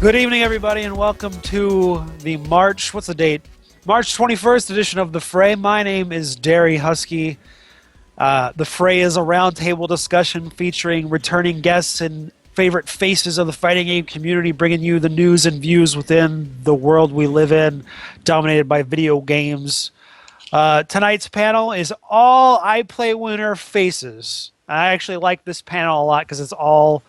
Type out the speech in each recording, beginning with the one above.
Good evening, everybody, and welcome to the March 21st edition of the Fray. My name is Derry Husky. The Fray is a roundtable discussion featuring returning guests and favorite faces of the fighting game community, bringing you the news and views within the world we live in, dominated by video games. Tonight's panel is all I Play Winner faces. I actually like this panel a lot because it's all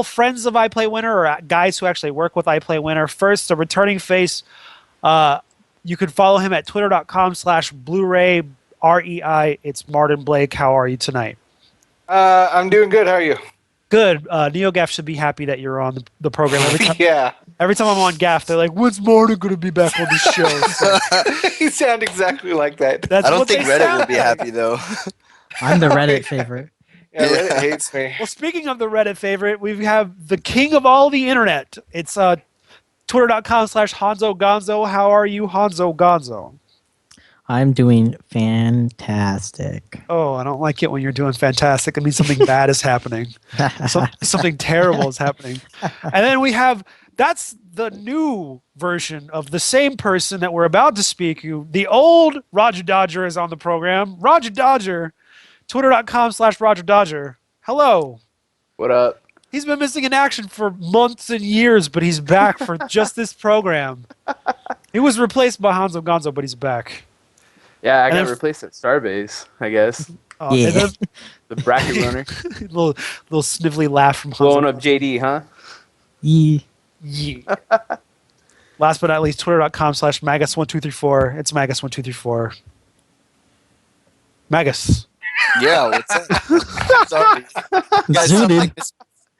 friends of I Play Winner, or guys who actually work with I Play Winner. First, the returning face. You can follow him at twitter.com/Blu-ray REI. It's Martin Blake. How are you tonight? I'm doing good. How are you? Good. NeoGaf should be happy that you're on the program every time. Yeah. Every time I'm on GAF, they're like, "When's Martin going to be back on the show?" So, You sound exactly like that. that's I don't what think they Reddit sound will be like. happy though. I'm the Reddit favorite. Yeah, Reddit hates me. Well, speaking of the Reddit favorite, we have the king of all the internet. It's twitter.com/Hanzo Gonzo. How are you, Hanzo Gonzo? I'm doing fantastic. Oh, I don't like it when you're doing fantastic. It means something bad is happening. Something terrible is happening. And then we have, that's the new version of the same person that we're about to speak to. The old Roger Dodger is on the program. Roger Dodger, twitter.com/Roger Dodger. Hello. What up? He's been missing in action for months and years, but he's back for just this program. He was replaced by Hanzo Gonzo, but he's back. Yeah, I And got if- replaced at Starbase, I guess. Yeah. And then, The bracket runner. little snivelly laugh from Hanzo. Blowing up JD, huh? Yeah. Yeah. Last but not least, twitter.com/Magus1234. It's Magus1234. Magus. Yeah, what's up? Sorry. You guys sound Zooted. like this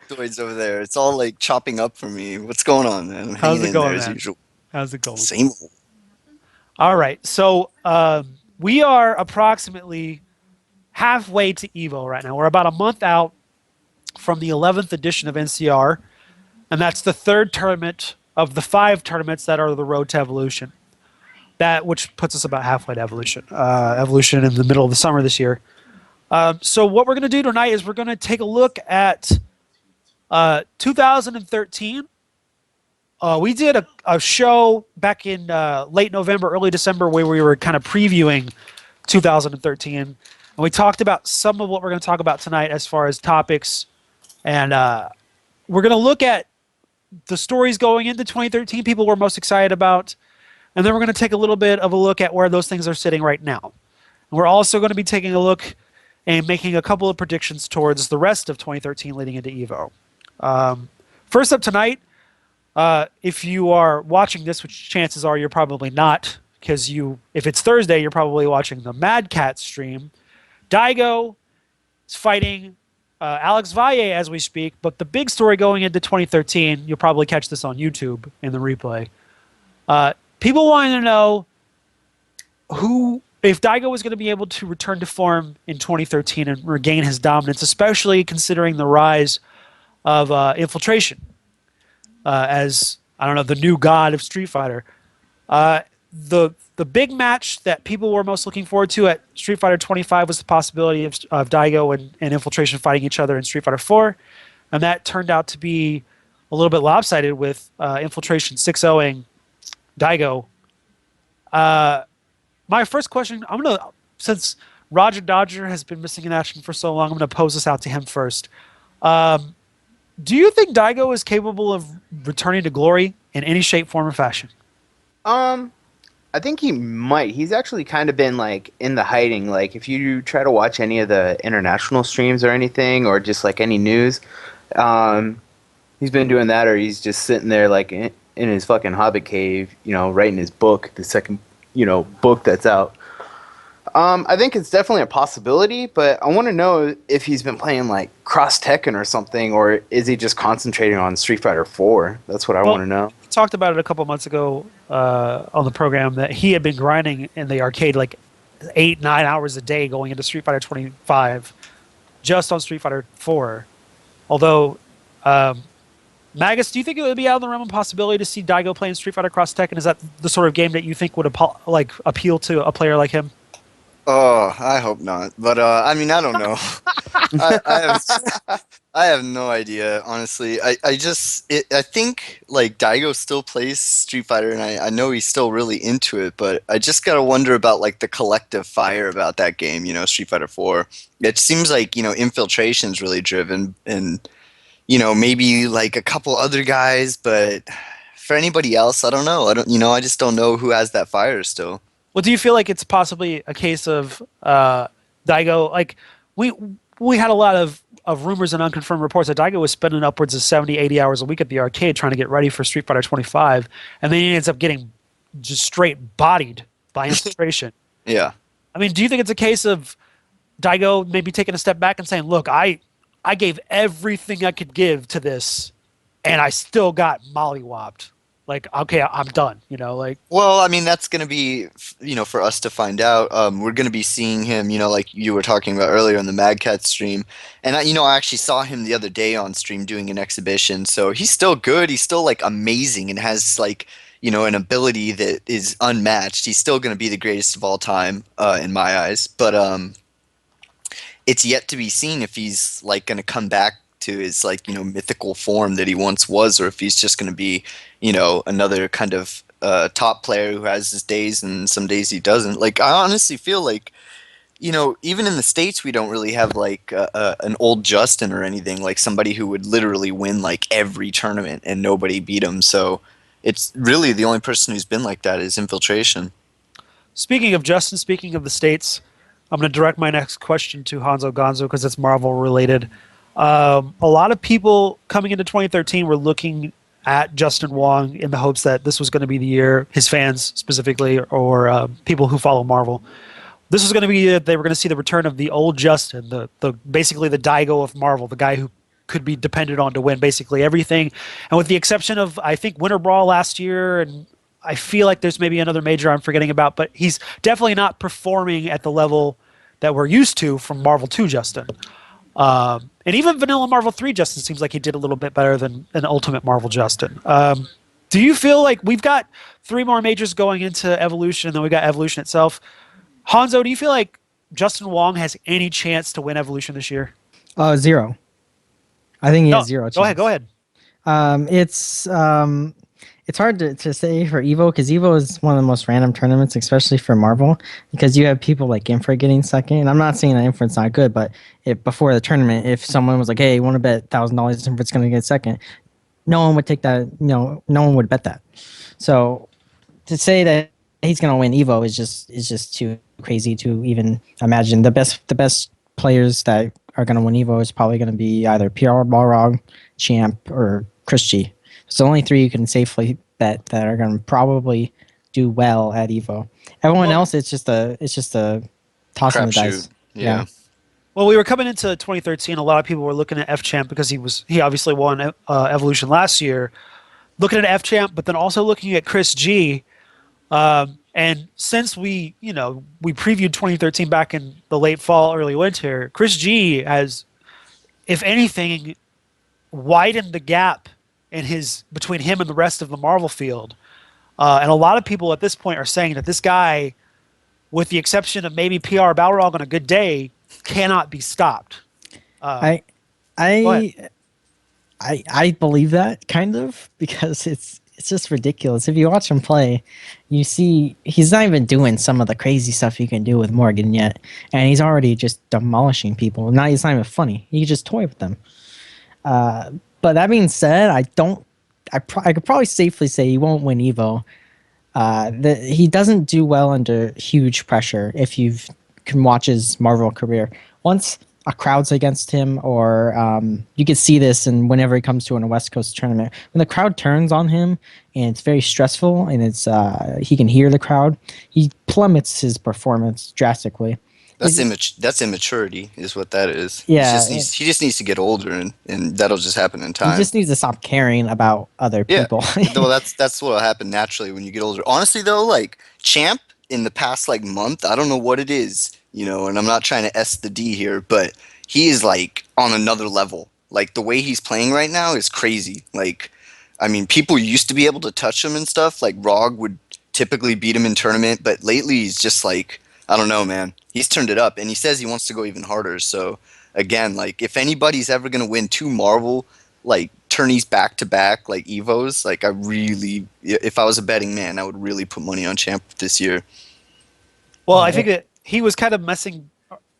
toys over there. It's all like chopping up for me. What's going on, man? I'm How's hanging it in going, there as man? usual. How's it going? Same old. All right. So we are approximately halfway to EVO right now. We're about a month out from the 11th edition of NCR, and that's the third tournament of the 5 tournaments that are the Road to Evolution. That which puts us about halfway to Evolution. Evolution in the middle of the summer this year. So what we're going to do tonight is we're going to take a look at 2013. We did a show back in late November, early December, where we were kind of previewing 2013. And we talked about some of what we're going to talk about tonight as far as topics. And we're going to look at the stories going into 2013, people we're most excited about. And then we're going to take a little bit of a look at where those things are sitting right now. And we're also going to be taking a look and making a couple of predictions towards the rest of 2013 leading into EVO. First up tonight, if you are watching this, which chances are you're probably not, because if it's Thursday, you're probably watching the Mad Cat stream. Daigo is fighting Alex Valle as we speak, but the big story going into 2013, you'll probably catch this on YouTube in the replay. People wanting to know if Daigo was going to be able to return to form in 2013 and regain his dominance, especially considering the rise of Infiltration as, I don't know, the new god of Street Fighter. The big match that people were most looking forward to at Street Fighter 25 was the possibility of Daigo and Infiltration fighting each other in Street Fighter 4, and that turned out to be a little bit lopsided with Infiltration 6-0ing Daigo. My first question, since Roger Dodger has been missing in action for so long, I'm going to pose this out to him first. Do you think Daigo is capable of returning to glory in any shape, form, or fashion? I think he might. He's actually kind of been like in the hiding. Like if you try to watch any of the international streams or anything, or just like any news, he's been doing that, or he's just sitting there like in his fucking Hobbit cave, writing his book, the second, book that's out. I think it's definitely a possibility, but I want to know if he's been playing like Cross Tekken or something, or is he just concentrating on Street Fighter 4? That's what I want to know. We talked about it a couple months ago on the program that he had been grinding in the arcade like 8-9 hours a day going into Street Fighter 25 just on Street Fighter 4. Although, Magus, do you think it would be out of the realm of possibility to see Daigo playing Street Fighter Cross Tekken? Is that the sort of game that you think would appeal to a player like him? Oh, I hope not. But I mean, I don't know. I I have no idea, honestly. I think like Daigo still plays Street Fighter, and I know he's still really into it, but I just gotta wonder about like the collective fire about that game, Street Fighter 4. It seems like, Infiltration's really driven, and maybe like a couple other guys, but for anybody else, I don't know. I just don't know who has that fire still. Well, do you feel like it's possibly a case of Daigo? Like we we had a lot of rumors and unconfirmed reports that Daigo was spending upwards of 70, 80 hours a week at the arcade trying to get ready for Street Fighter 25, and then he ends up getting just straight bodied by Infiltration. Yeah. I mean, do you think it's a case of Daigo maybe taking a step back and saying, "Look, I gave everything I could give to this, and I still got mollywopped. Like, okay, I'm done." Like. Well, I mean, that's going to be, for us to find out. We're going to be seeing him, like you were talking about earlier on the Mad Cat stream. And, I actually saw him the other day on stream doing an exhibition. So he's still good. He's still, like, amazing and has, like, an ability that is unmatched. He's still going to be the greatest of all time in my eyes. But it's yet to be seen if he's, like, going to come back to his, like, mythical form that he once was, or if he's just going to be, another kind of top player who has his days and some days he doesn't. Like, I honestly feel like, even in the States, we don't really have, like, an old Justin or anything, like somebody who would literally win, like, every tournament and nobody beat him. So it's really the only person who's been like that is Infiltration. Speaking of Justin, speaking of the States, I'm going to direct my next question to Hanzo Gonzo because it's Marvel related. A lot of people coming into 2013 were looking at Justin Wong in the hopes that this was going to be the year, his fans specifically, or people who follow Marvel. This was going to be they were going to see the return of the old Justin, the basically the Daigo of Marvel, the guy who could be depended on to win basically everything. And with the exception of, I think, Winter Brawl last year, and I feel like there's maybe another major I'm forgetting about, but he's definitely not performing at the level that we're used to from Marvel 2 Justin. And even Vanilla Marvel 3 Justin seems like he did a little bit better than an Ultimate Marvel Justin. Do you feel like we've got 3 more majors going into Evolution, and then we got Evolution itself? Hanzo, do you feel like Justin Wong has any chance to win Evolution this year? 0. I think he has 0 chance. Go ahead. It's hard to say for Evo because Evo is one of the most random tournaments, especially for Marvel, because you have people like Infra getting second. And I'm not saying that Infra's not good, but before the tournament, if someone was like, "Hey, you want to bet $1,000 Infra's going to get second," no one would take that. No one would bet that. So to say that he's going to win Evo is just too crazy to even imagine. The best players that are going to win Evo is probably going to be either PR Balrog, Champ, or Chris G. It's the only 3 you can safely bet that are going to probably do well at Evo. Everyone else, it's just a tossing the dice. Yeah. Well, we were coming into 2013. A lot of people were looking at F Champ because he obviously won Evolution last year. Looking at F Champ, but then also looking at Chris G. And since we previewed 2013 back in the late fall, early winter, Chris G has, if anything, widened the gap between him and the rest of the Marvel field. And a lot of people at this point are saying that this guy, with the exception of maybe PR Balrog on a good day, cannot be stopped. I believe that kind of because it's just ridiculous. If you watch him play, you see he's not even doing some of the crazy stuff you can do with Morgan yet, and he's already just demolishing people. Now he's not even funny. You can just toy with them. But that being said, I could probably safely say he won't win Evo. He doesn't do well under huge pressure if you can watch his Marvel career. Once a crowd's against him, or you can see this and whenever he comes to a West Coast tournament, when the crowd turns on him and it's very stressful and it's he can hear the crowd, he plummets his performance drastically. That's immaturity, is what that is. Yeah, he just needs to get older, and that'll just happen in time. He just needs to stop caring about other people. Well, that's what'll happen naturally when you get older. Honestly, though, like Champ in the past like month, I don't know what it is, and I'm not trying to S the D here, but he is like on another level. Like the way he's playing right now is crazy. Like, I mean, people used to be able to touch him and stuff. Like Rog would typically beat him in tournament, but lately he's just like, I don't know, man. He's turned it up, and he says he wants to go even harder. So again, like if anybody's ever gonna win 2 Marvel like tourneys back to back, like Evos, like I really, if I was a betting man, I would really put money on Champ this year. Well, I think that he was kind of messing.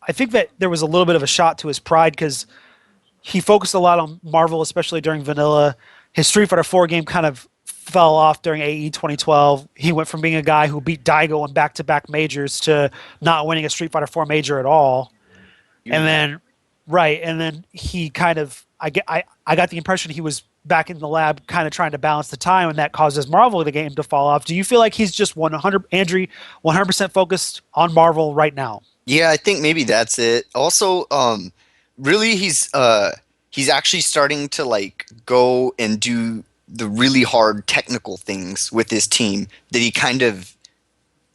I think that there was a little bit of a shot to his pride because he focused a lot on Marvel, especially during Vanilla. His Street Fighter 4 game kind of fell off during AE 2012. He went from being a guy who beat Daigo in back-to-back majors to not winning a Street Fighter 4 major at all. And then he kind of I got the impression he was back in the lab kind of trying to balance the time, and that causes Marvel the game to fall off. Do you feel like he's just 100% focused on Marvel right now? Yeah, I think maybe that's it. Also, really he's actually starting to like go and do the really hard technical things with his team that he kind of,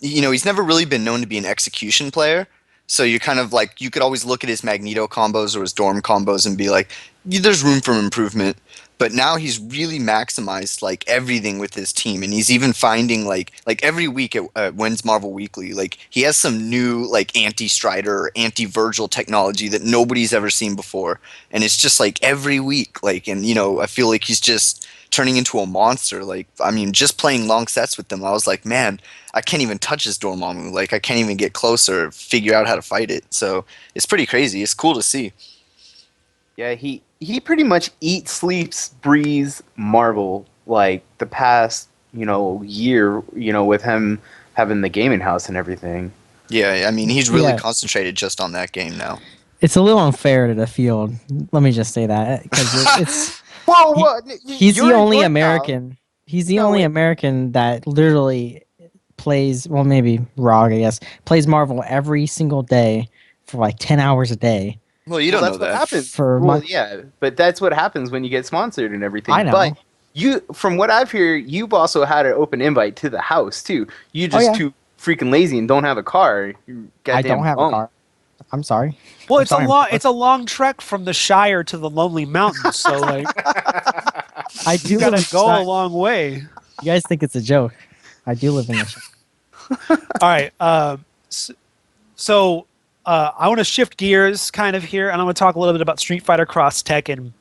he's never really been known to be an execution player. So you're kind of like, you could always look at his Magneto combos or his Dorm combos and be like, there's room for improvement. But now he's really maximized like everything with his team, and he's even finding like every week at When's Marvel Weekly, like he has some new like anti-Strider or anti-Virgil technology that nobody's ever seen before, and it's just like every week, like, and I feel like he's just turning into a monster. Like, I mean, just playing long sets with them, I was like, man, I can't even touch this Dormammu. Like, I can't even get closer or figure out how to fight it. So it's pretty crazy. It's cool to see. Yeah, he pretty much eats, sleeps, breathes Marvel like the past, year, with him having the gaming house and everything. Yeah, I mean, he's really concentrated just on that game now. It's a little unfair to the field. Let me just say that because it's he's the only American. He's the only American that literally plays. Well, maybe Rog, I guess, plays Marvel every single day for like 10 hours a day. Well, you don't know that. Happens. But that's what happens when you get sponsored and everything. I know. But from what I've heard, you've also had an open invite to the house too. You're just too freaking lazy and don't have a car. I don't have a car. I'm sorry. Well, it's a long trek from the Shire to the Lonely Mountains, so like I do gotta go a long way. You guys think it's a joke? I do live in the Shire. All right. So I want to shift gears kind of here, and I want to talk a little bit about Street Fighter Cross Tekken.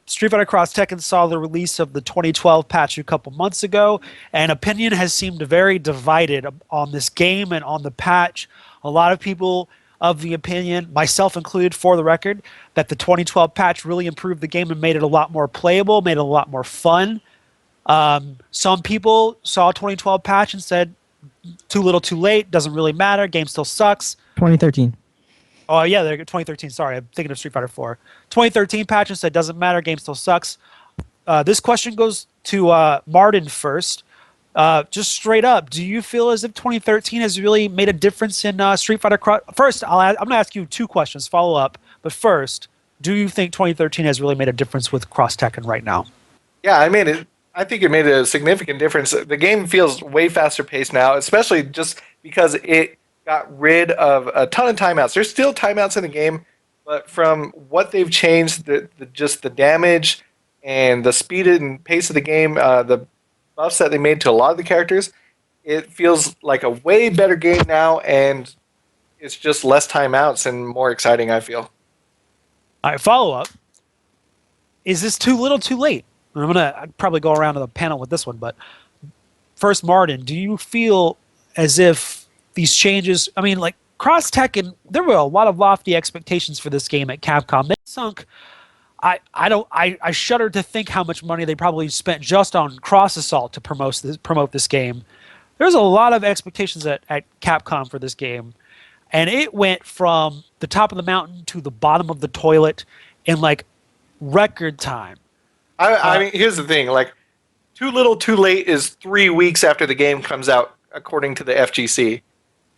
Street Fighter Cross Tekken saw the release of the 2012 patch a couple months ago, and opinion has seemed very divided on this game and on the patch. A lot of people of the opinion, myself included for the record, that the 2012 patch really improved the game and made it a lot more playable, made it a lot more fun. Some people saw a 2012 patch and said, too little too late, doesn't really matter, game still sucks. 2013. Oh, yeah, 2013. Sorry, I'm thinking of Street Fighter 4. 2013 patch and said, doesn't matter, game still sucks. This question goes to Martin first. Just straight up, do you feel as if 2013 has really made a difference in Street Fighter Cross? First, I'm going to ask you 2 questions, follow up. But first, do you think 2013 has really made a difference with Cross Tekken right now? Yeah, I think it made a significant difference. The game feels way faster paced now, especially just because it got rid of a ton of timeouts. There's still timeouts in the game, but from what they've changed, just the damage and the speed and pace of the game, the buffs that they made to a lot of the characters, it feels like a way better game now, and it's just less timeouts and more exciting, I feel. All right, follow up. Is this too little too late? I'm going to probably go around to the panel with this one, but first, Martin, do you feel as if these changes, I mean, like Cross Tekken, there were a lot of lofty expectations for this game at Capcom. They sunk. I shudder to think how much money they probably spent just on Cross Assault to promote this game. There's a lot of expectations at Capcom for this game, and it went from the top of the mountain to the bottom of the toilet in like record time. I mean, here's the thing: like, too little, too late is 3 weeks after the game comes out, according to the FGC.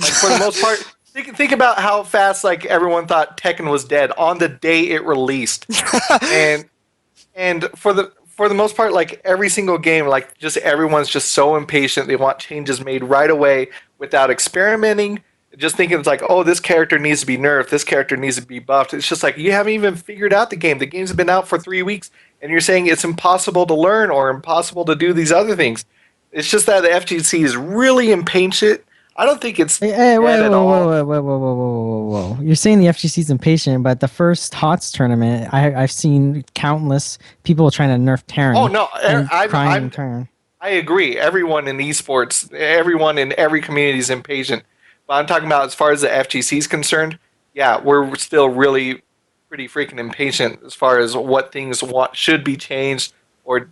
Like, for the most part, think about how fast like everyone thought Tekken was dead on the day it released, and for the most part, like every single game, like just everyone's just so impatient. They want changes made right away without experimenting. Just thinking it's like, oh, this character needs to be nerfed, this character needs to be buffed. It's just like you haven't even figured out the game. The game's been out for 3 weeks, and you're saying it's impossible to learn or impossible to do these other things. It's just that the FGC is really impatient. I don't think it's Hey, wait, dead at all. whoa. You're saying the FGC's impatient, but the first HOTS tournament, I've seen countless people trying to nerf Terran Oh no, and crying in turn. I agree. Everyone in esports, everyone in every community is impatient. But I'm talking about as far as the FGC is concerned. Yeah, we're still really pretty freaking impatient as far as what things should be changed, or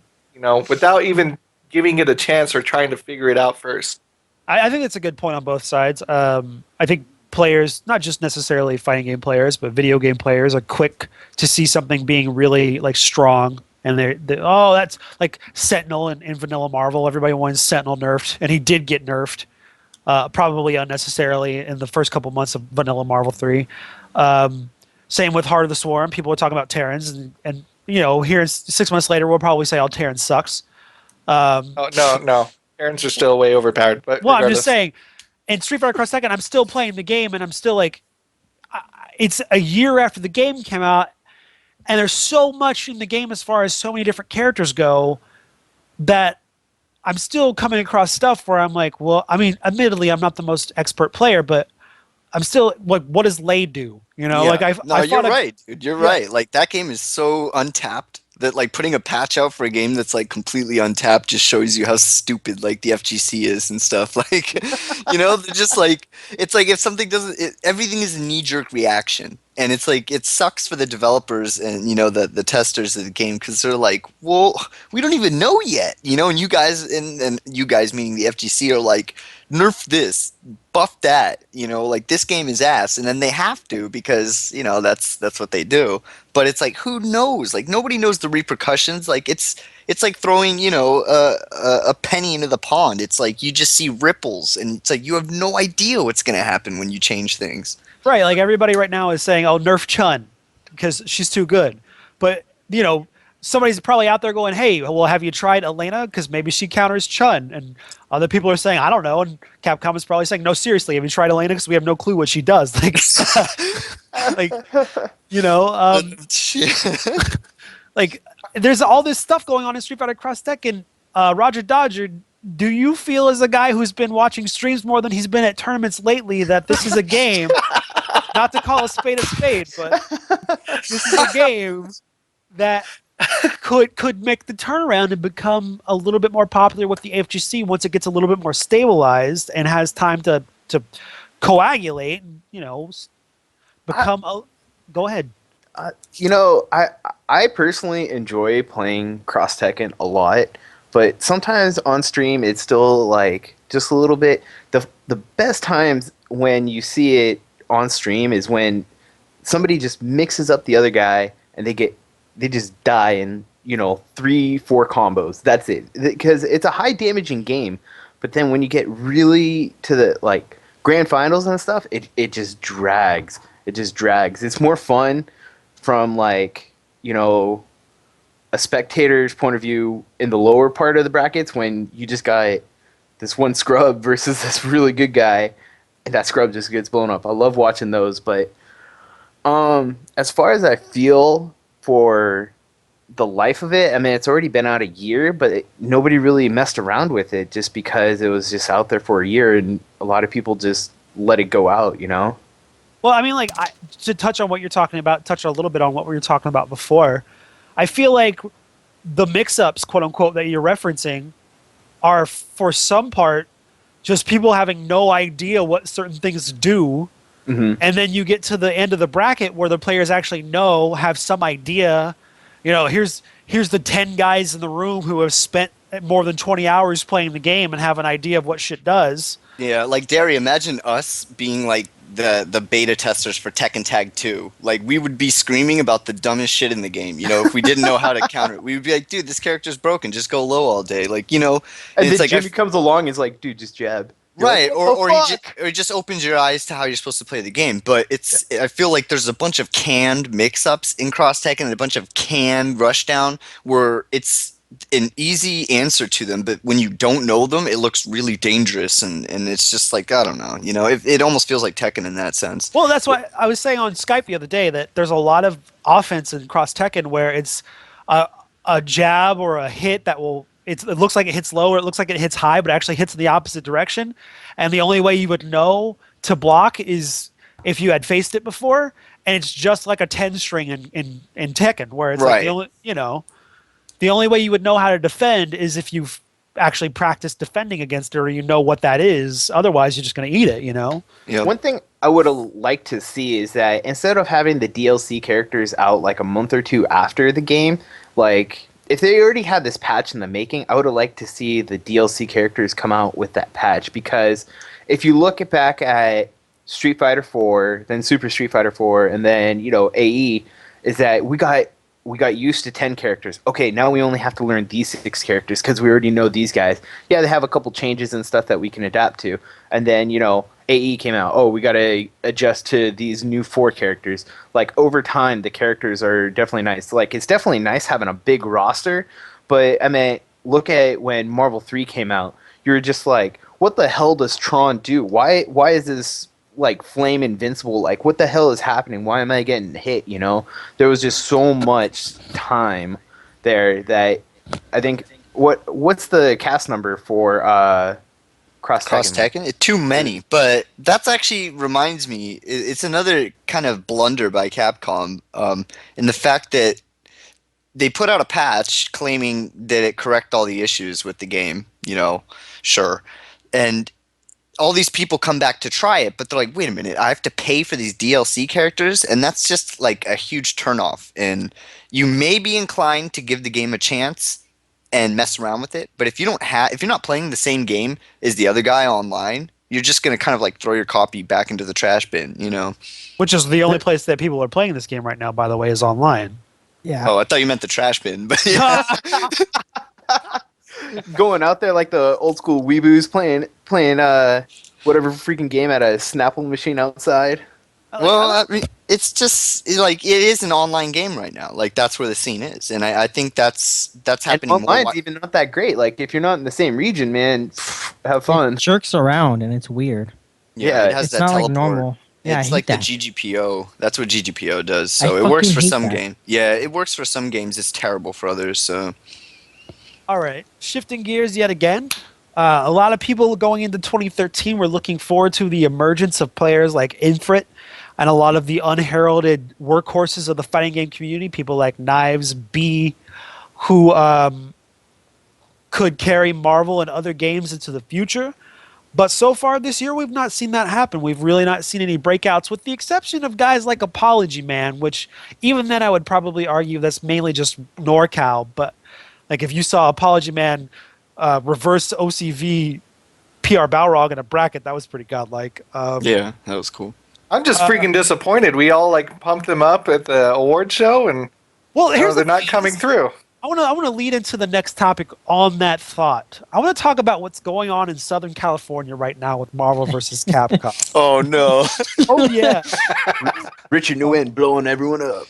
without even giving it a chance or trying to figure it out first. I think it's a good point on both sides. I think players, not just necessarily fighting game players, but video game players, are quick to see something being really like strong, and oh, that's like Sentinel in Vanilla Marvel. Everybody wants Sentinel nerfed, and he did get nerfed, probably unnecessarily in the first couple months of Vanilla Marvel 3. Same with Heart of the Swarm. People are talking about Terrans, and here 6 months later, we'll probably say, "Oh, Terran sucks." Oh no, parents are still way overpowered. But Well, I'm regardless. just saying, in Street Fighter Cross Tekken, I'm still playing the game, and I'm still like, it's a year after the game came out, and there's so much in the game as far as so many different characters go that I'm still coming across stuff where I'm like, well, I mean, admittedly, I'm not the most expert player, but I'm still like, what does Lay do? Like You're right, dude. You're right. Like that game is so untapped that like putting a patch out for a game that's like completely untapped just shows you how stupid like the FGC is and stuff. Like, they're just like it's like if something doesn't, everything is a knee-jerk reaction, and it's like it sucks for the developers and the testers of the game because they're like, well, we don't even know yet, and you guys and you guys meaning the FGC are like, nerf this, buff that, like this game is ass, and then they have to because that's what they do. But it's like, who knows? Like nobody knows the repercussions. Like it's like throwing a penny into the pond. It's like you just see ripples, and it's like you have no idea what's gonna happen when you change things. Right, like everybody right now is saying, "Oh, nerf Chun," because she's too good. But somebody's probably out there going, "Hey, well, have you tried Elena? Because maybe she counters Chun." And other people are saying, "I don't know." And Capcom is probably saying, "No, seriously, have you tried Elena? Because we have no clue what she does." Like, like there's all this stuff going on in Street Fighter Cross Tekken. Roger Dodger, do you feel as a guy who's been watching streams more than he's been at tournaments lately that this is a game? Not to call a spade, but this is a game that could make the turnaround and become a little bit more popular with the FGC once it gets a little bit more stabilized and has time to coagulate and become a. Go ahead. I personally enjoy playing Cross Tekken a lot, but sometimes on stream it's still like just a little bit. The best times when you see it on stream is when somebody just mixes up the other guy and they just die in 3-4 combos. That's it, because it's a high damaging game. But then when you get really to the like grand finals and stuff, it just drags. It just drags. It's more fun from like a spectator's point of view in the lower part of the brackets when you just got this one scrub versus this really good guy, and that scrub just gets blown up. I love watching those, but as far as I feel for the life of it, I mean, it's already been out a year, but nobody really messed around with it just because it was just out there for a year, and a lot of people just let it go out, Well, I mean, like, to touch on what you're talking about, touch a little bit on what we were talking about before, I feel like the mix-ups, quote-unquote, that you're referencing are, for some part, just people having no idea what certain things do, and then you get to the end of the bracket where the players actually have some idea. Here's the 10 guys in the room who have spent more than 20 hours playing the game and have an idea of what shit does. Yeah, like Derry, imagine us being like the beta testers for Tekken Tag 2. Like we would be screaming about the dumbest shit in the game, if we didn't know how to counter it. We would be like, dude, this character's broken, just go low all day. Like, and then it's like Jimmy comes along and is like, dude, just jab. You're right, like, or he just opens your eyes to how you're supposed to play the game. But I feel like there's a bunch of canned mix-ups in Cross Tekken and a bunch of canned rushdown where it's an easy answer to them, but when you don't know them, it looks really dangerous, and it's just like, I don't know, it almost feels like Tekken in that sense. Well, that's why I was saying on Skype the other day that there's a lot of offense in Cross Tekken where it's a jab or a hit that will it looks like it hits low or it looks like it hits high, but it actually hits in the opposite direction. And the only way you would know to block is if you had faced it before, and it's just like a 10 string in Tekken, where it's like the Right. only the only way you would know how to defend is if you've actually practiced defending against it or you know what that is. Otherwise, you're just going to eat it, you know? Yep. One thing I would have liked to see is that instead of having the DLC characters out like a month or two after the game, like if they already had this patch in the making, I would have liked to see the DLC characters come out with that patch, because if you look back at Street Fighter 4, then Super Street Fighter 4, and then, you know, AE, is that we got used to 10 characters. Okay, now we only have to learn these 6 characters because we already know these guys. Yeah, they have a couple changes and stuff that we can adapt to. And then, you know, AE came out. Oh, we got to adjust to these new 4 characters. Like, over time, the characters are definitely nice. Like, it's definitely nice having a big roster. But, I mean, look at when Marvel 3 came out. You were just like, what the hell does Tron do? Why is this like Flame invincible? Like, what the hell is happening? Why am I getting hit? You know, there was just so much time there that I think what's the cast number for Cross Tekken? Tekken? Too many, but that's actually reminds me. It's another kind of blunder by Capcom, in the fact that they put out a patch claiming that it correct all the issues with the game. You know, sure, and all these people come back to try it, but they're like, wait a minute, I have to pay for these DLC characters? And that's just like a huge turnoff. And you may be inclined to give the game a chance and mess around with it, but if you're not playing the same game as the other guy online, you're just going to kind of like throw your copy back into the trash bin, you know? Which is the only place that people are playing this game right now, by the way, is online. Yeah. Oh, I thought you meant the trash bin, but yeah. Going out there like the old school weeboos playing whatever freaking game at a Snapple machine outside. Well, I mean, it's just like it is an online game right now. Like that's where the scene is, and I think that's And happening more. online's even not that great. Like, if you're not in the same region, man, have fun. It jerks around and it's weird. Yeah, it has It's that not teleport. like normal. Yeah, It's I like hate the that. GGPO. That's what GGPO does. I So it works fucking for hate some that. games. Yeah, it works for some games. It's terrible for others. So All right, shifting gears yet again. A lot of people going into 2013 were looking forward to the emergence of players like Infrit and a lot of the unheralded workhorses of the fighting game community, people like Knives, B, who could carry Marvel and other games into the future. But so far this year, we've not seen that happen. We've really not seen any breakouts, with the exception of guys like Apology Man, which even then I would probably argue that's mainly just NorCal. But like if you saw Apology Man reverse OCV PR Balrog in a bracket, that was pretty godlike. yeah, that was cool. I'm just freaking disappointed. We all like pumped them up at the award show, and Well, here's they're the not thing. coming through. I want to lead into the next topic on that thought. I want to talk about what's going on in Southern California right now with Marvel versus Capcom. Oh no. Oh yeah, Richard Nguyen blowing everyone up.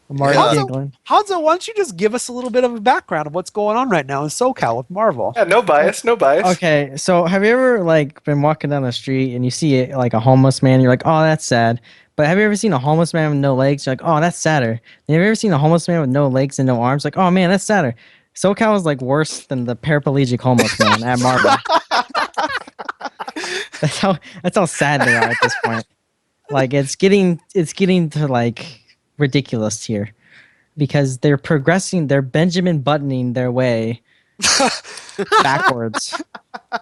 Martin Yeah. giggling. Hanzo, why don't you just give us a little bit of a background of what's going on right now in SoCal with Marvel? Yeah, no bias, no bias. Okay, so have you ever like been walking down the street and you see like a homeless man? You're like, oh, that's sad. But have you ever seen a homeless man with no legs? You're like, oh, that's sadder. And have you ever seen a homeless man with no legs and no arms? Like, oh man, that's sadder. SoCal is like worse than the paraplegic homeless man at Marvel. that's how sad they are at this point. Like it's getting to like ridiculous here, because they're progressing, they're Benjamin buttoning their way backwards,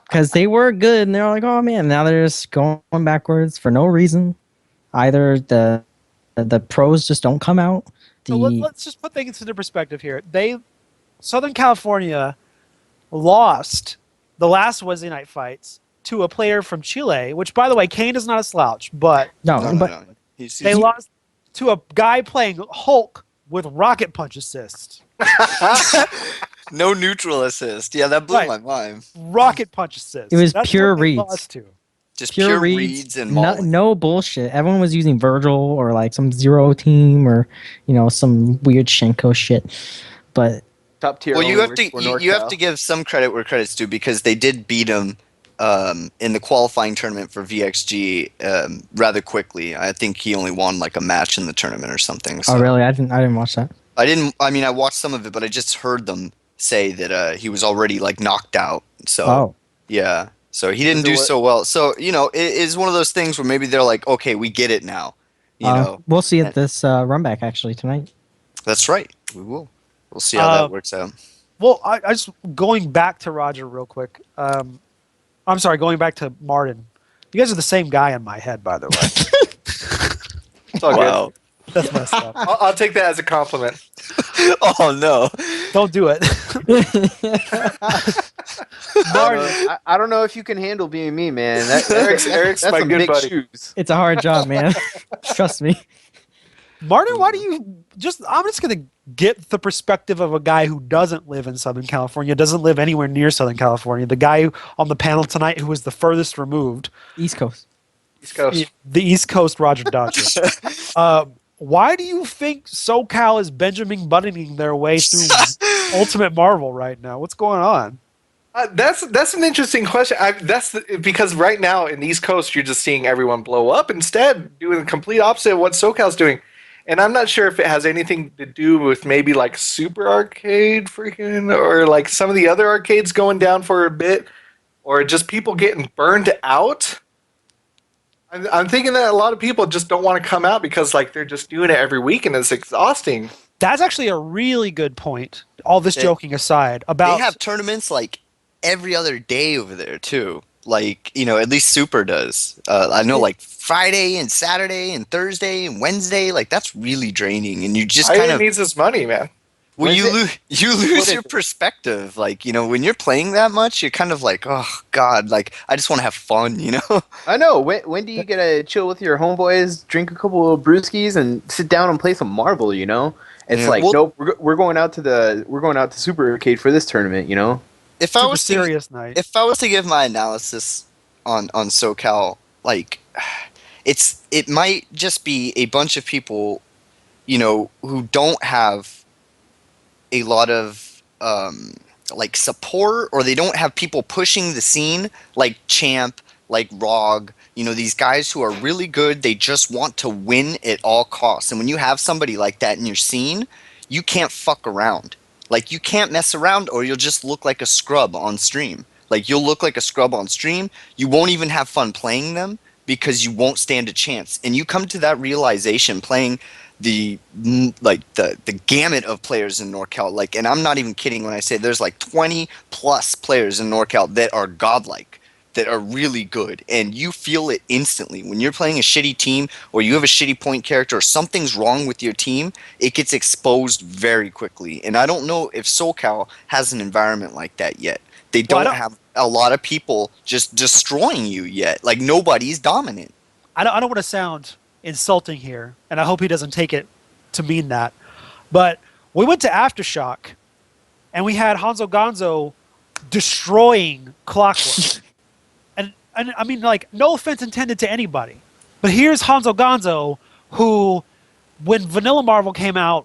because they were good and they're like, oh man, now they're just going backwards for no reason. Either the pros just don't come out. So let's just put things into perspective here. Southern California lost the last Wednesday night fights to a player from Chile, which, by the way, Kane is not a slouch, but no. they lost to a guy playing Hulk with rocket punch assist. No neutral assist. Yeah, that blew Right. my mind. Rocket punch assist. It was That's pure what they reads. lost to. Just Pure pure reads and no, mauling. no bullshit. Everyone was using Virgil or like some Zero team or some weird Shenko shit. But Top tier. Well, you only have to works for you have NorCal. to give some credit where credit's due, because they did beat him in the qualifying tournament for VXG rather quickly. I think he only won like a match in the tournament or something. So oh really? I didn't watch that. I mean, I watched some of it, but I just heard them say that he was already like knocked out. So Oh, yeah, so he didn't do so well. So it is one of those things where maybe they're like, okay, we get it now. we'll see And at this run back actually tonight. that's right. We will. We'll see how that works out. Well, I just going back to Roger real quick. I'm sorry, going back to Martin. You guys are the same guy in my head, by the way. It's all Wow. That's messed up. I'll take that as a compliment. Oh no. Don't do it. Martin, I don't know if you can handle being me, man. Eric's that's my some good big buddy. shoes. It's a hard job, man. Trust me. Martin, why do you I'm just going to get the perspective of a guy who doesn't live in Southern California, doesn't live anywhere near Southern California. The guy on the panel tonight who was the furthest removed. East Coast. East Coast. The East Coast Roger Dodger. Why do you think SoCal is Benjamin Buttoning their way through Ultimate Marvel right now? What's going on? That's an interesting question. Because right now in the East Coast, you're just seeing everyone blow up instead, doing the complete opposite of what SoCal's doing. And I'm not sure if it has anything to do with maybe like Super Arcade freaking, or like some of the other arcades going down for a bit, or just people getting burned out. I'm thinking that a lot of people just don't want to come out because like they're just doing it every week and it's exhausting. That's actually a really good point. All this joking aside, about They have tournaments like every other day over there too. Like, at least Super does. I know like Friday and Saturday and Thursday and Wednesday, like that's really draining, and you just kind of needs his money, man. well, you lose your it? perspective. Like, when you're playing that much, you're kind of like, oh God, like I just want to have fun, I know. When do you get to chill with your homeboys, drink a couple of brewskis, and sit down and play some Marvel? It's Yeah, like, well- nope, we're going out to Super Arcade for this tournament. If I super was to, serious night. if I was to give my analysis on SoCal, like it might just be a bunch of people, who don't have a lot of like support, or they don't have people pushing the scene like Champ, like Rog, these guys who are really good. They just want to win at all costs. And when you have somebody like that in your scene, you can't fuck around. Like, you can't mess around, or you'll just look like a scrub on stream. Like, you'll look like a scrub on stream. You won't even have fun playing them because you won't stand a chance. And you come to that realization playing the gamut of players in NorCal. Like, and I'm not even kidding when I say there's like 20 plus players in NorCal that are godlike, that are really good, and you feel it instantly. When you're playing a shitty team, or you have a shitty point character, or something's wrong with your team, it gets exposed very quickly. And I don't know if SoCal has an environment like that yet. They don't have a lot of people just destroying you yet. Like, nobody's dominant. I don't want to sound insulting here, and I hope he doesn't take it to mean that. But we went to Aftershock, and we had Hanzo Gonzo destroying Clockwork. And I mean, like, no offense intended to anybody, but here's Hanzo Gonzo, who, when Vanilla Marvel came out,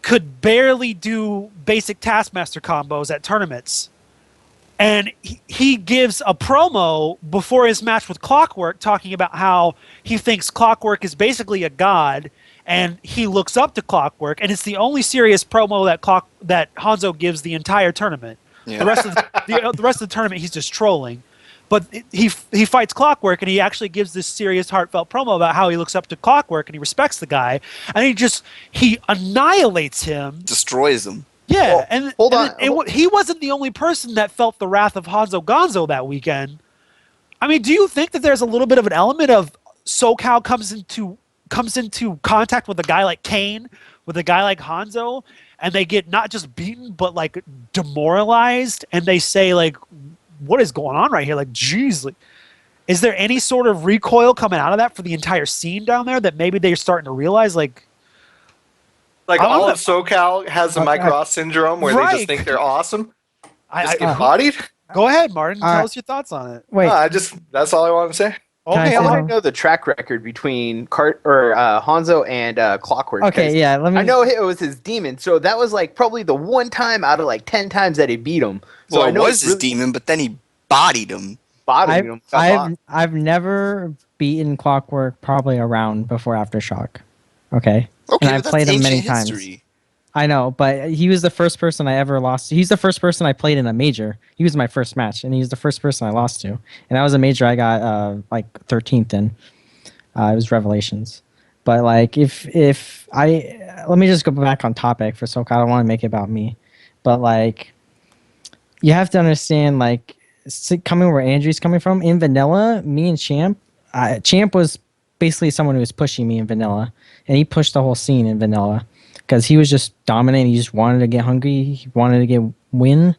could barely do basic Taskmaster combos at tournaments. And he gives a promo before his match with Clockwork talking about how he thinks Clockwork is basically a god, and he looks up to Clockwork, and it's the only serious promo that Hanzo gives the entire tournament. Yeah. The rest of the tournament, he's just trolling. But he fights Clockwork, and he actually gives this serious, heartfelt promo about how he looks up to Clockwork and he respects the guy, and he annihilates him, Destroys them. yeah. Well, and hold and on. he wasn't the only person that felt the wrath of Hanzo Gonzo that weekend. I mean, do you think that there's a little bit of an element of SoCal comes into contact with a guy like Kane, with a guy like Hanzo, and they get not just beaten but like demoralized, and they say like, what is going on right here? Like, geez, like, is there any sort of recoil coming out of that for the entire scene down there that maybe they're starting to realize, like All of SoCal has a Mike Ross syndrome where they Right. just think they're awesome. Just I get bodied. go ahead, Martin, All tell right. us your thoughts on it. Wait, That's all I want to say. Can I Okay, say all I right. want to know the track record between Hanzo and Clockwork. okay, 'cause yeah. Let me. I know it was his demon, so that was like probably the one time out of like 10 times that he beat him. So Well, I it know was it's his really demon, but then he bodied him. bothering him. I've never beaten Clockwork probably a round before Aftershock. Okay. Okay, And I've but that's played him many ancient times. history. I know, but he was the first person I ever lost to. He's the first person I played in a major. He was my first match, and he was the first person I lost to. And that was a major I got like 13th in. It was Revelations. But like, if I let me just go back on topic for SoCal. I don't want to make it about me, but like, you have to understand like, coming where Andrew's coming from in vanilla. Me and Champ was basically someone who was pushing me in vanilla, and he pushed the whole scene in vanilla because he was just dominant. He just wanted to get hungry. He wanted to get win,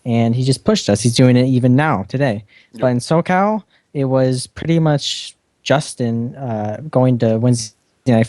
and he just pushed us. He's doing it even now today. Yep. But in SoCal, it was pretty much Justin going to Wednesday Night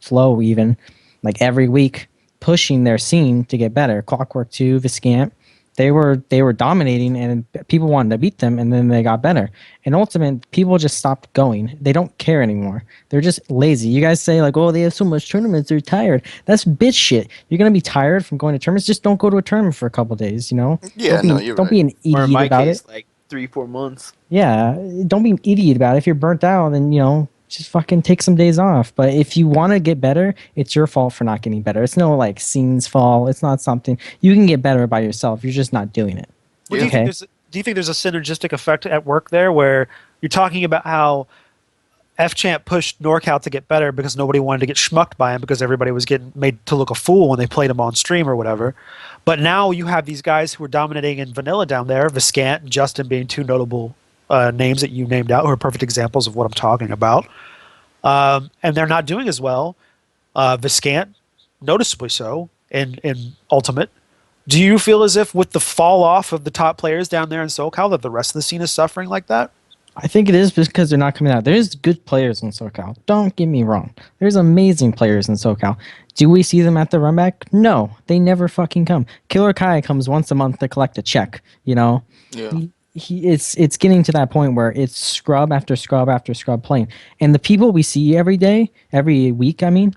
Flow even like every week, pushing their scene to get better. Clockwork 2, Viscant. They were dominating, and people wanted to beat them, and then they got better. And ultimate, people just stopped going. They don't care anymore. They're just lazy. You guys say like, "Oh, they have so much tournaments, they're tired." That's bitch shit. You're gonna be tired from going to tournaments. Just don't go to a tournament for a couple days. You know? Yeah, Don't you're be an Or in idiot my about case, it. like 3-4 months. Yeah, don't be an idiot about it. If you're burnt out, then just fucking take some days off. But if you want to get better, it's your fault for not getting better. It's no like scene's fault. It's not something you can get better by yourself. You're just not doing it. Well, do you think there's a synergistic effect at work there where you're talking about how F-Champ pushed NorCal to get better because nobody wanted to get schmucked by him because everybody was getting made to look a fool when they played him on stream or whatever. But now you have these guys who are dominating in vanilla down there, Viscant and Justin being two notable names that you named out, who are perfect examples of what I'm talking about. And they're not doing as well. Viscant, noticeably so, in Ultimate. Do you feel as if with the fall off of the top players down there in SoCal that the rest of the scene is suffering like that? I think it is because they're not coming out. There's good players in SoCal. Don't get me wrong. There's amazing players in SoCal. Do we see them at the runback? No, they never fucking come. Killer Kai comes once a month to collect a check. Yeah. It's getting to that point where it's scrub after scrub after scrub playing, and the people we see every week, aren't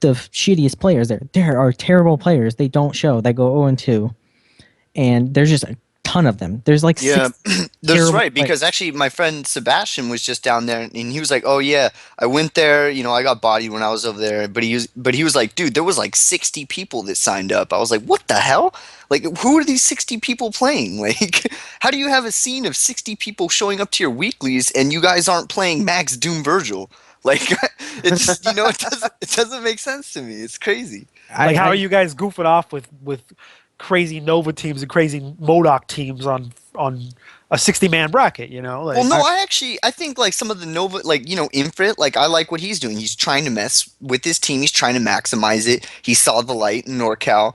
the shittiest players there. There are terrible players. They don't show. They go 0-2, and there's just a ton of them. There's like Yeah, six that's terrible right. Because players. actually, my friend Sebastian was just down there, and he was like, "Oh yeah, I went there. I got bodied when I was over there." But he was like, "Dude, there was like 60 people that signed up." I was like, "What the hell? Like, who are these 60 people playing? Like, how do you have a scene of 60 people showing up to your weeklies and you guys aren't playing Max Doom Virgil?" Like, it just it doesn't make sense to me. It's crazy. Like, how are you guys goofing off with crazy Nova teams and crazy Modoc teams on a 60-man bracket? Like, Well, no, I think like some of the Nova, like, Infrit, like I like what he's doing. He's trying to mess with his team. He's trying to maximize it. He saw the light in NorCal.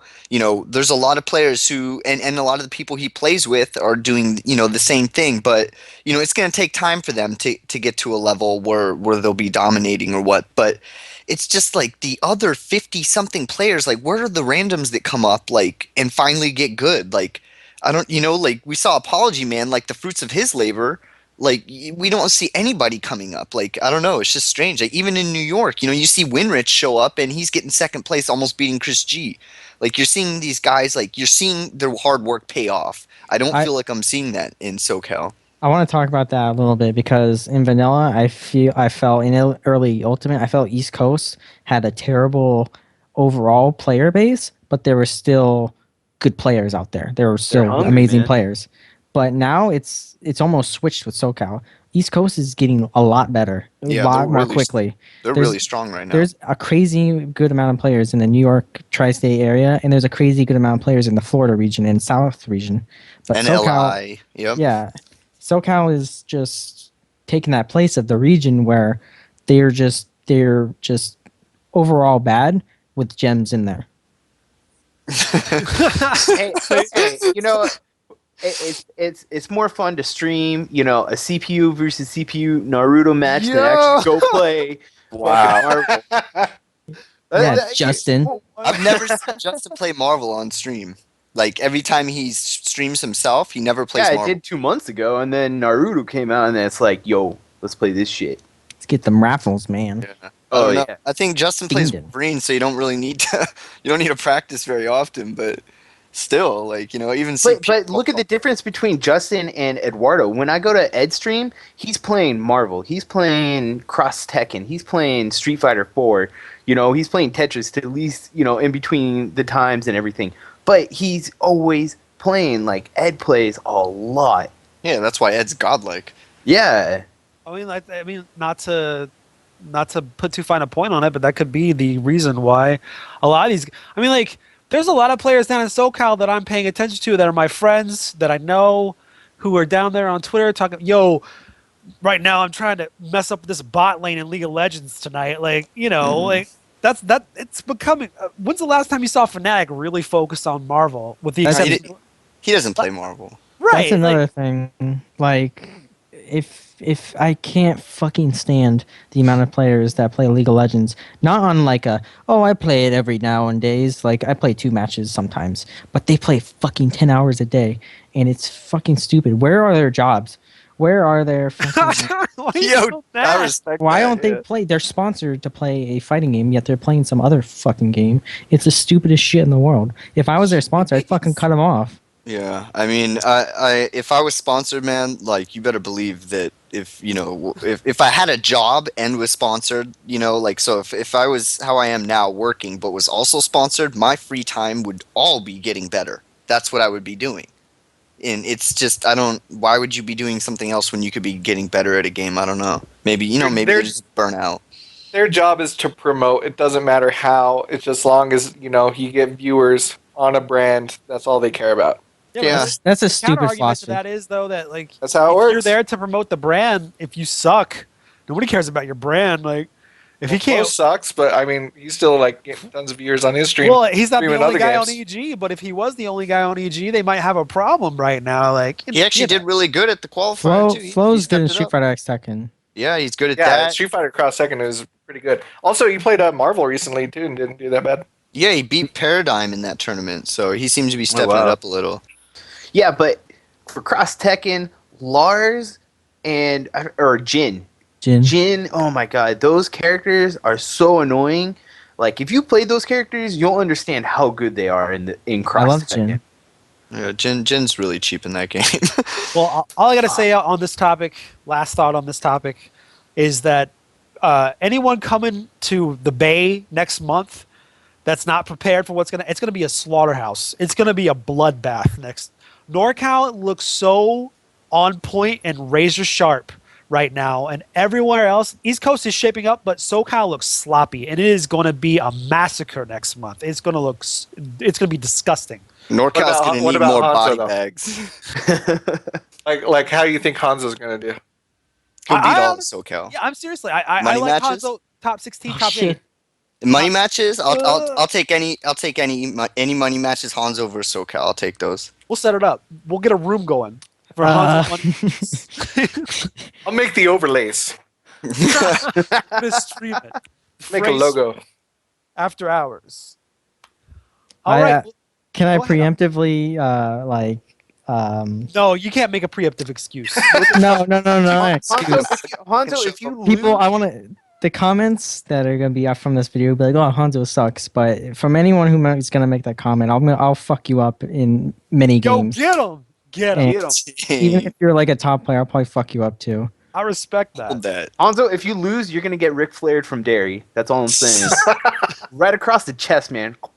There's a lot of players who, and a lot of the people he plays with are doing, the same thing. But, it's going to take time for them to get to a level where they'll be dominating or what. But it's just like the other 50 something players, like where are the randoms that come up like and finally get good? Like, I don't, like we saw Apology Man, like the fruits of his labor, like we don't see anybody coming up. Like, I don't know, it's just strange. Like even in New York, you see Winrich show up and he's getting second place, almost beating Chris G. Like you're seeing these guys, like you're seeing their hard work pay off. I don't feel like I'm seeing that in SoCal. I want to talk about that a little bit because in vanilla, I felt in early Ultimate, I felt East Coast had a terrible overall player base, but there were still good players out there. There were still hungry, amazing man. players. But now it's almost switched with SoCal. East Coast is getting a lot better, Yeah, a lot they're more really- quickly. They're There's- really strong right now. There's a crazy good amount of players in the New York tri-state area, and there's a crazy good amount of players in the Florida region and South region. But and SoCal, LI, yep. yeah, SoCal is just taking that place of the region where they're just overall bad with gems in there. hey, it's more fun to stream, a CPU versus CPU Naruto match than actually go play. Wow. Yeah, Justin. I've never seen Justin play Marvel on stream. Like every time he streams himself, he never plays Yeah, I Marvel. did 2 months ago, and then Naruto came out, and then it's like, yo, let's play this shit. Let's get them raffles, man. Yeah. Oh, I don't know. yeah. I think Justin plays Fiendin'. Wolverine, so you don't really need to. You don't need to practice very often. But still, like, even see. But look at the difference between Justin and Eduardo. When I go to Ed's stream, he's playing Marvel, he's playing Cross Tekken, he's playing Street Fighter 4. He's playing Tetris to at least in between the times and everything. But he's always playing like Ed plays a lot. Yeah, that's why Ed's godlike. Yeah. I mean, not to put too fine a point on it, but that could be the reason why a lot of these. I mean, like, there's a lot of players down in SoCal that I'm paying attention to that are my friends that I know, who are down there on Twitter talking. Yo, right now I'm trying to mess up this bot lane in League of Legends tonight. Like, like that. It's becoming. When's the last time you saw Fnatic really focus on Marvel? With the exception, he doesn't play Marvel. Right. That's another thing. Like, if I can't fucking stand the amount of players that play League of Legends, not on like I play it every nowadays. Like, I play 2 matches sometimes, but they play fucking 10 hours a day, and it's fucking stupid. Where are their jobs? Where are their fucking... Why are you so mad? Why don't they play? They're sponsored to play a fighting game, yet they're playing some other fucking game. It's the stupidest shit in the world. If I was their sponsor, I'd fucking cut them off. Yeah, I mean, if I was sponsored, man, like, you better believe that if I had a job and was sponsored, like, so if I was how I am now, working, but was also sponsored, my free time would all be getting better. That's what I would be doing. And it's just, why would you be doing something else when you could be getting better at a game? I don't know. Maybe, maybe they just burn out. Their job is to promote. It doesn't matter how. It's just long as, you get viewers on a brand. That's all they care about. Yeah. That's a Counter stupid argument to philosophy. that is, though, that, like, That's how it if works. you're there to promote the brand. If you suck, nobody cares about your brand. Like, if he Flo can't, sucks, but I mean, he's still like getting tons of viewers on his stream. well, he's not the streaming only other guy games. on EG. But if he was the only guy on EG, they might have a problem right now. Like, He actually did really good at the qualifier, too. He Flow's good in stepped it Street up. Fighter X Tekken. Yeah, he's good at Yeah, that. Street Fighter Cross Second is pretty good. Also, he played Marvel recently too, and didn't do that bad. Yeah, he beat Paradigm in that tournament, so he seems to be stepping wow. it up a little. Yeah, but for Cross Tekken, Lars or Jin. Jin, oh my god, those characters are so annoying. Like, if you played those characters, you'll understand how good they are in Cross I love Tekken. Jin. Yeah, Jin's really cheap in that game. well, all I gotta say on this topic, last thought on this topic, is that anyone coming to the Bay next month that's not prepared for it's gonna be a slaughterhouse. It's gonna be a bloodbath next. NorCal looks so on point and razor sharp right now, and everywhere else, East Coast is shaping up, but SoCal looks sloppy, and it is going to be a massacre next month. It's going to be disgusting. NorCal's going to what need about more Hanzo, body though? bags. Like how do you think Hanzo's gonna do? He'll beat all I- of SoCal. Yeah, I'm seriously. I Money like matches? Hanzo top 16, Oh, top 8. shit. Money matches? I'll take any money matches. Hanzo versus SoCal. I'll take those. We'll set it up. We'll get a room going for Hanzo money. I'll make the overlays. Gonna stream it. Make a Fray logo. after hours. All I, right. Can I Go ahead. preemptively No, you can't make a preemptive excuse. no excuse. Hanzo, if you lose, People, I want to. The comments that are gonna be up from this video will be like, "Oh, Hanzo sucks," but from anyone who is gonna make that comment, I'll fuck you up in many Yo, games. get him. Get him. And even if you're like a top player, I'll probably fuck you up too. I respect that. Hold that. Hanzo, if you lose, you're gonna get Ric Flaired from Derry. That's all I'm saying. Right across the chest, man. A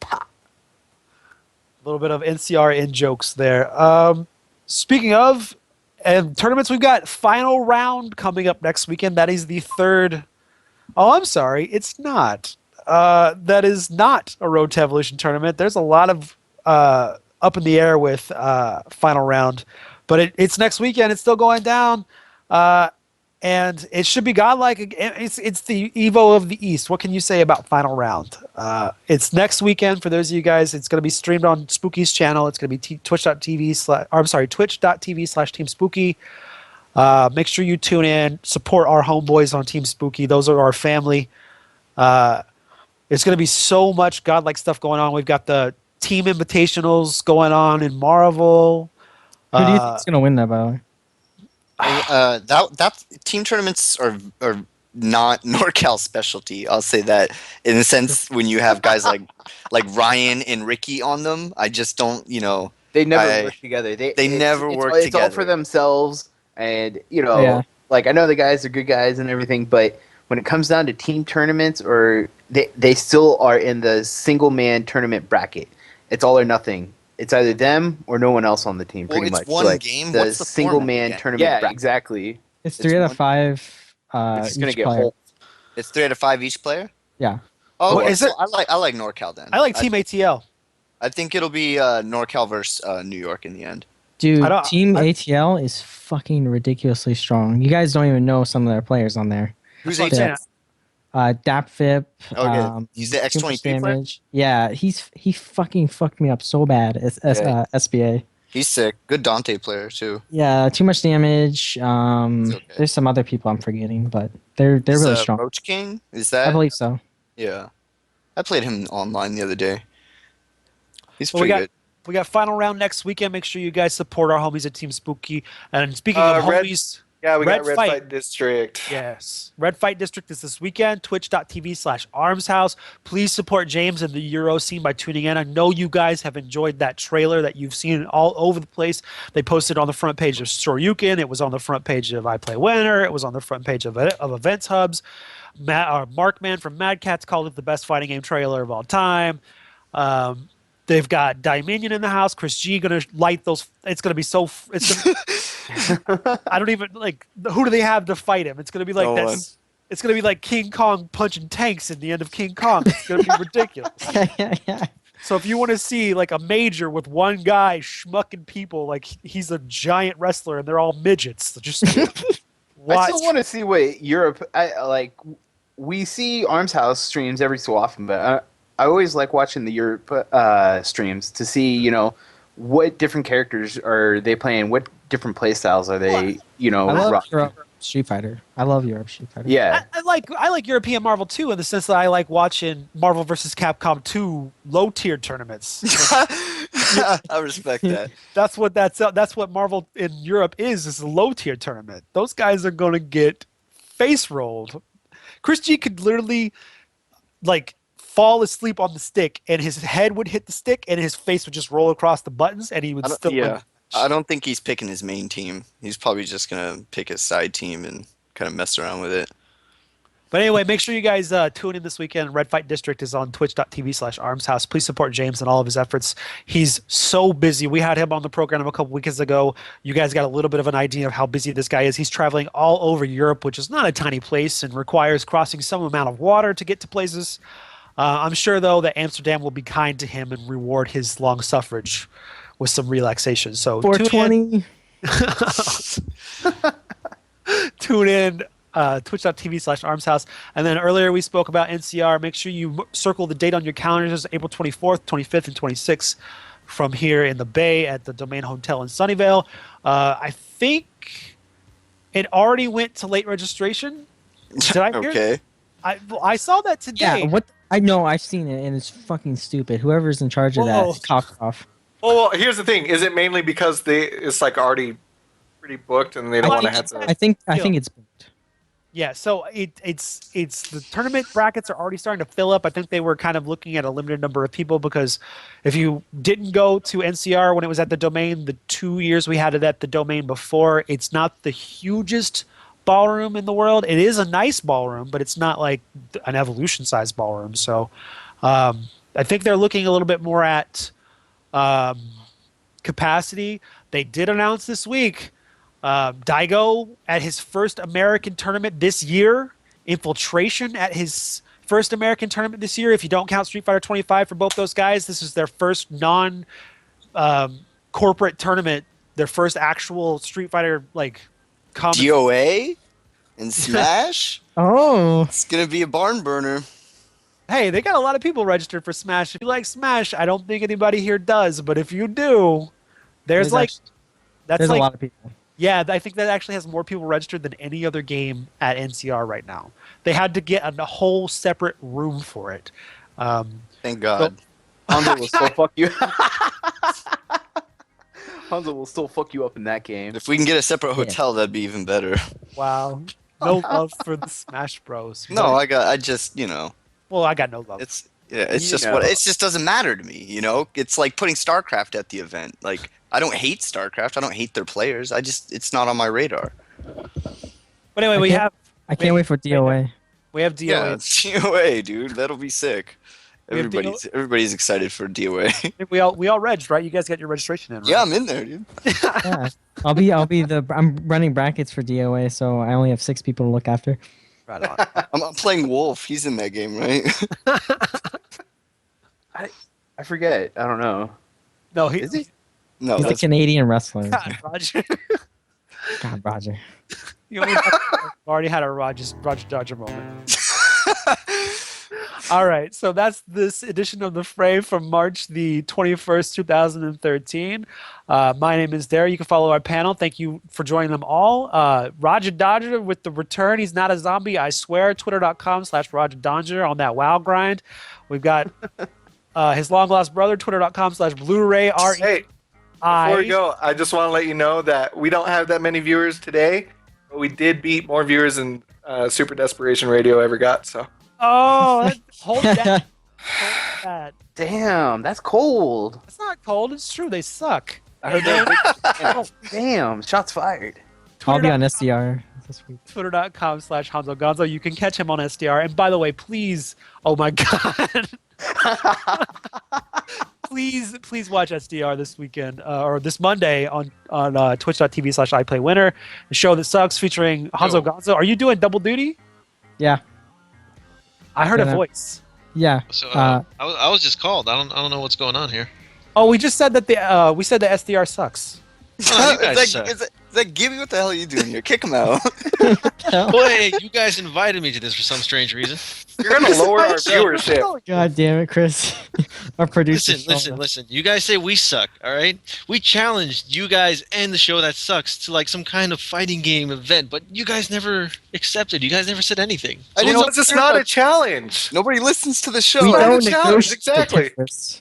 little bit of NCR in jokes there. Speaking of and tournaments, we've got final round coming up next weekend. That is the third. Oh, I'm sorry, it's not. That is not a Road to Evolution tournament. There's a lot of up in the air with final round, but it's next weekend. It's still going down, and it should be godlike. It's the Evo of the East. What can you say about final round? It's next weekend for those of you guys. It's going to be streamed on Spooky's channel. It's going to be twitch.tv/Team Spooky. Make sure you tune in, support our homeboys on Team Spooky. Those are our family. It's going to be so much godlike stuff going on. We've got the team invitationals going on in Marvel. Who do you think is gonna win that, by the way? That team tournaments are not NorCal specialty. I'll say that in a sense when you have guys like Ryan and Ricky on them, I just don't, They never I- work together. never it's, work It's all for together. themselves, and Yeah. like I know the guys are good guys and everything, but when it comes down to team tournaments, or they still are in the single man tournament bracket. It's all or nothing. It's either them or no one else on the team. Well, Pretty it's much one like game. the What's the single format man again? tournament. Yeah, bracket. exactly. It's It's 3 out of one- 5 It's just gonna each get player. whole. It's 3 out of 5 each player. Yeah. Oh, Well, okay. is So it- I like NorCal then. I like Team ATL. I think it'll be NorCal versus New York in the end. Dude, I Team ATL is fucking ridiculously strong. You guys don't even know some of their players on there. Who's That's what I'm ATL? saying. Dapfip. Okay, he's the too much X-23 player? damage. Yeah, he fucking fucked me up so bad. SBA. He's sick. Good Dante player too. Yeah, too much damage. It's okay. There's some other people I'm forgetting, but they're He's, really strong. Roach King? Is I that? believe so. Yeah. I played him online the other day. He's Well, we pretty got good. we got final round next weekend. Make sure you guys support our homies at Team Spooky. And speaking of Red- homies, Yeah, we Red got Red Fight. Fight District. yes, Red Fight District is this weekend. Twitch.tv/armshouse. Please support James and the Euro scene by tuning in. I know you guys have enjoyed that trailer that you've seen all over the place. They posted on the front page of Shoryuken. It was on the front page of I Play Winner. It was on the front page of Events Hubs. Markman from Mad Catz called it the best fighting game trailer of all time. They've got Dominion in the house. Chris G gonna light those. It's gonna be so. It's gonna, I don't even like. Who do they have to fight him? It's gonna be like No that. one. It's gonna be like King Kong punching tanks in the end of King Kong. It's gonna be ridiculous. Yeah. So if you want to see like a major with one guy schmucking people, like he's a giant wrestler and they're all midgets, so just I watch. still want to see what Europe. We see Arms House streams every so often, but I always like watching the Europe streams to see, what different characters are they playing, what different play styles are they, I love rocking. Europe Street Fighter. I love Europe Street Fighter. Yeah, I like European Marvel too, in the sense that I like watching Marvel vs. Capcom 2 low tier tournaments. I respect that. That's what Marvel in Europe is a low tier tournament. Those guys are gonna get face rolled. Chris G could literally like fall asleep on the stick and his head would hit the stick and his face would just roll across the buttons and he would still win. I don't think he's picking his main team. He's probably just gonna pick his side team and kind of mess around with it. But anyway, make sure you guys tune in this weekend. Red Fight District is on twitch.tv/armshouse. Please support James and all of his efforts. He's so busy. We had him on the program a couple weekends ago. You guys got a little bit of an idea of how busy this guy is. He's traveling all over Europe, which is not a tiny place and requires crossing some amount of water to get to places. I'm sure, though, that Amsterdam will be kind to him and reward his long suffrage with some relaxation. So 420. tune in. Twitch.tv/armshouse. And then earlier we spoke about NCR. Make sure you circle the date on your calendars. April 24th, 25th, and 26th from here in the Bay at the Domain Hotel in Sunnyvale. I think it already went to late registration. Did I hear? Okay. I saw that today. Yeah, what? I know, I've seen it, and it's fucking stupid. Whoever's in charge of Whoa. that, cough off. Well, here's the thing: is it mainly because it's like already pretty booked and they don't want to have to? I think it's booked. Yeah, so it's the tournament brackets are already starting to fill up. I think they were kind of looking at a limited number of people because if you didn't go to NCR when it was at the Domain, the 2 years we had it at the Domain before, it's not the hugest ballroom in the world. It is a nice ballroom, but it's not like an Evolution-sized ballroom. So I think they're looking a little bit more at capacity. They did announce this week Daigo at his first American tournament this year. Infiltration at his first American tournament this year. If you don't count Street Fighter 25 for both those guys, this is their first corporate tournament. Their first actual Street Fighter DOA and Smash. Oh, It's gonna be a barn burner. Hey, they got a lot of people registered for Smash. If you like Smash, I don't think anybody here does, but if you do, there's a lot of people. Yeah, I think that actually has more people registered than any other game at NCR right now. They had to get a whole separate room for it. Thank God. Hanzo will still fuck you. Hanzo will still fuck you up in that game. If we can get a separate hotel, that'd be even better. Wow. No love for the Smash Bros. No, I just, Well, I got no love. it's it's You just know. what it just doesn't matter to me, It's like putting StarCraft at the event. Like I don't hate StarCraft, I don't hate their players. It's not on my radar. But anyway, we have I can't wait for DOA. we have DOA. Yeah, it's DOA, dude. That'll be sick. We have Everybody's excited for DOA. We all regged, right? You guys got your registration in, right? Yeah, I'm in there, dude. Yeah. I'm running brackets for DOA, so I only have 6 people to look after. Right on. I'm playing Wolf. He's in that game, right? I forget. I don't know. No, Is he? No, He's a that's Canadian wrestler. God, Roger. God, Roger. You already had a Roger Dodger moment. All right, so that's this edition of the Fray from March the 21st, 2013. My name is Dare. You can follow our panel. Thank you for joining them all. Roger Dodger with the return. He's not a zombie, I swear. Twitter.com/Roger Dodger on that WoW grind. We've got his long lost brother, Twitter.com/Blu-ray Hey, before we go, I just want to let you know that we don't have that many viewers today, but we did beat more viewers than Super Desperation Radio ever got. So Oh, hold that. Hold that. Damn, that's cold. It's not cold. It's true. They suck. I heard that. Damn, shots fired. I'll be on SDR this week. Twitter.com/Hanzo Gonzo. You can catch him on SDR. And by the way, please, oh my God. please watch SDR this weekend or this Monday on twitch.tv/iPlayWinner. The show that sucks featuring Hanzo Gonzo. Are you doing double duty? Yeah. I heard a Yeah. voice. Yeah. So I was just called. I don't know what's going on here. Oh, we just said that we said the SDR sucks. Oh, you guys is suck. that Gibby? What the hell are you doing here? Kick him out. Boy, you guys invited me to this for some strange reason. you're gonna lower our viewership. God damn it, Chris. Our producer. Listen. You guys say we suck, all right? We challenged you guys and the show that sucks to like some kind of fighting game event, but you guys never accepted. You guys never said anything. I So didn't know what's it's up? not a challenge. Nobody listens to the show. We Not a don't challenge, negotiate exactly. this.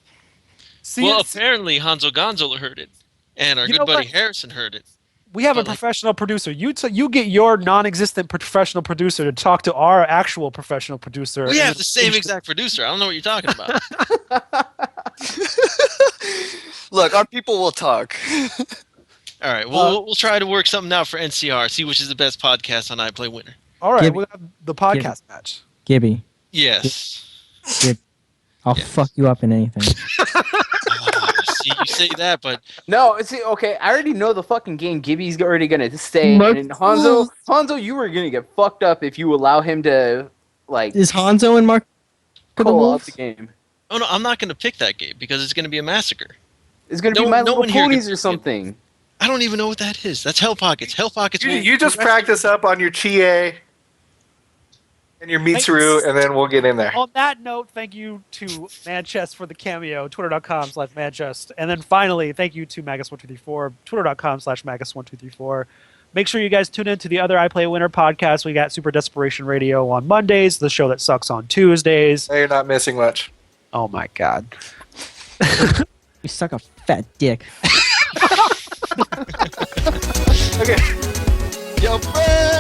See, Well, apparently Hanzo Gonzo heard it, and our You good know buddy what? Harrison heard it. we have a but, like- professional producer. You get your non-existent professional producer to talk to our actual professional producer. We and have the same exact producer. I don't know what you're talking about. Look, our people will talk. All right, we'll try to work something out for NCR. See which is the best podcast on iPlayWinner. All right, Gibby. we'll have the podcast match. Gibby, Yes. I'll Yes. fuck you up in anything. See, you say that, but No, see, okay, I already know the fucking game. Gibby's already gonna stay, Mark- and Hanzo, you were gonna get fucked up if you allow him to like Is Hanzo and Mark for the pull out the Wolves? game. oh no, I'm not going to pick that game because it's going to be a massacre. It's gonna No- be My no Little one here Ponies can- or something. I don't even know what that is. That's Hell Pockets. Hell Pockets. You just practice up on your Chie and your Mitsuru, and then we'll get in there. On that note, thank you to Manchest for the cameo, twitter.com/Manchest. And then finally, thank you to Magus1234, twitter.com/Magus1234. Make sure you guys tune in to the other iPlayWinner podcast. We got Super Desperation Radio on Mondays, the show that sucks on Tuesdays. You're not missing much. Oh my God. You suck a fat dick. Okay. Yo, friend!